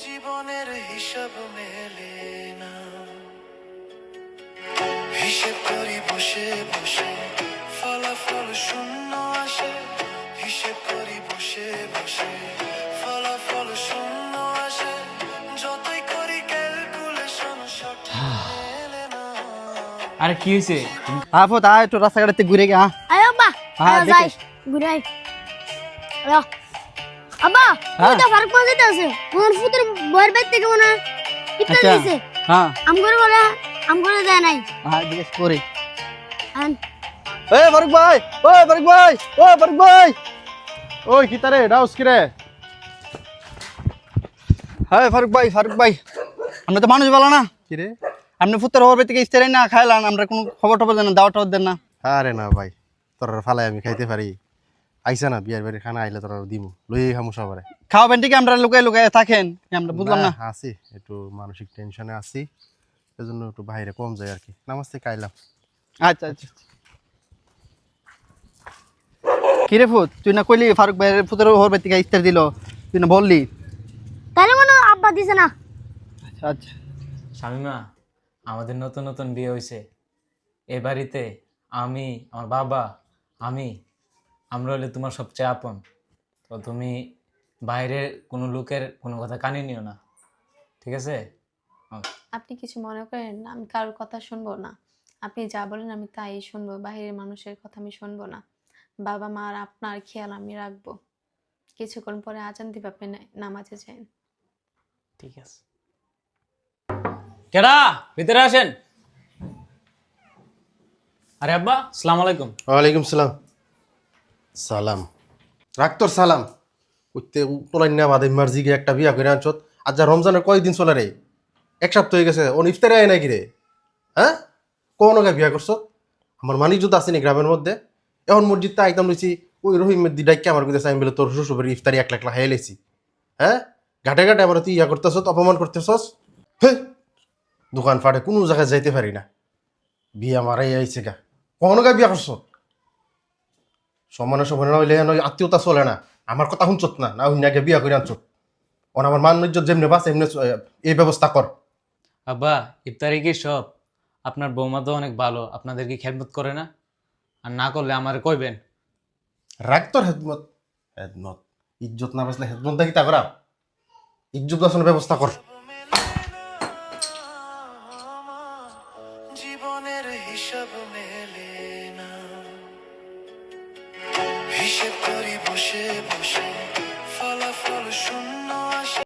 জীবনের হিসাব মেলে না, হিসেব করি বসে বসে, ফলাফল শূন্য আসে। হিসেব করি বসে বসে, ফলাফল শূন্য আসে। যতই করি ক্যালকুলেশন সঠিক মেলে না। আরে কি হয়েছে? আপু তা একটু রাস্তাঘাটে ঘুরে গিয়ে আয় আব্বা হ্যাঁ, আয় যাই দেখে। ঘুরে আয় আলো আব্বা হ্যাঁ। তুই তো ফারুক পাওয়া যেতেছে মোর ফুতের বয়ের বাইর থেকে মনে হয় ইফতার আচ্ছা দিয়েছে হ্যাঁ আমগরে দেয় নাই হ্যাঁ জিজ্ঞেস করি। আন এই ফারুক ভাই, ওই ফারুক ভাই, ওই ফারুক ভাই, ওই কি তারে ডাউস কি রে? হ্যাঁ ফারুক ভাই আমরা তো মানুষ বলো না, কি রে? আপনি ফুতের হওয়ার থেকে ইস্তারি না খাইলাম, আমরা কোনো খবর টবর দেন না, দাওয়া টাওয়ার দেন না। আরে না ভাই, তোর ফালাই আমি খাইতে পারি? আইসা না বিয়ার বাড়ির খানা আইলে তোর দিমু লই খামু সবারে। খাওয়াবেন ঠিক আমরা লুকাই লুকাই থাকেন, আমরা বুঝলাম না। আছি একটু মানসিক টেনশনে আছি, এজন্য একটু বাইরে কম যাই আর কি। নামাজতে খাইলাম। আচ্ছা আচ্ছা কিরে ফুত, তুই না কইলি ফারুক ভাইয়ের ফুতের হওয়ার থেকে ইস্তার দিল, তুই না বললি? তাহলে মনে হয় আব্বা দিছে না আচ্ছা আচ্ছা শামিমা, আমাদের নতুন নতুন বিয়ে হয়েছে। এ বাড়িতে আমি, আমার বাবা, আমরা হলে তোমার সবচেয়ে আপন। তো তুমি বাইরের কোনো লোকের কোনো কথা কানে নিও না, ঠিক আছে? আপনি কিছু মনে করেন না, আমি কারোর কথা শুনবো না। আপনি যা বলেন আমি তাই শুনবো, বাইরের মানুষের কথা আমি শুনবো না। বাবা মা আর আপনার খেয়াল আমি রাখবো। কিছুক্ষণ পরে আজান দিবে, আপনি নামাজে যান। ঠিক আছে। কেডা ভিতরে আসেন। আরে আব্বা, আসসালামু আলাইকুম। ওয়ালাইকুম সালাম। সালাম রাখ তোর সালাম। উঠতে তোলাই না বাদে মার্জি গিয়ে একটা বিয়া করে আনছত। আজ যা রমজানের কয়দিন চলে রে? এক সপ্তাহ হয়ে গেছে, ওন ইফতারে আয় নাকি রে? হ্যাঁ, কোন গায়ে বিয়া করছ? আমার মানিক যুদ্ধ আসেনি গ্রামের মধ্যে। এখন মসজিদটা একদম রয়েছি ওই রহিমের দিদাইকে আমার বিদেশে আমি বলে তোর শ্বশুরের ইফতারি এক লাখ হাইয়ে লেছি। হ্যাঁ, ঘাটে ঘাটে আবার তুই ইয়া করতেছ, অপমান করতেছস। হ্যাঁ, দোকান ফাটে কোনো জায়গায় যাইতে পারি না। বিয়া মারাই আইছে গা, কখনো গায়ে বিয়া করছ? সমানে সমানে নইলে আত্মীয়তা চলে না। আমার কথা শুনছত না, না হুইনাকে বিয়া করে আনছত। ওন আমার মান ইজ্জত যেমনি বাস এমনি এই ব্যবস্থা কর। আব্বা, ইফতারি কি সব? আপনার বৌমা তো অনেক ভালো, আপনাদের কি খেদমত করে না? আর না করলে আমারে কইবেন। রাখ তোর হেদমত। হেদমত ইজ্জত না বাঁচলে হেদমত দেখি তা করা। ইজ্জত বাঁচানোর ব্যবস্থা কর।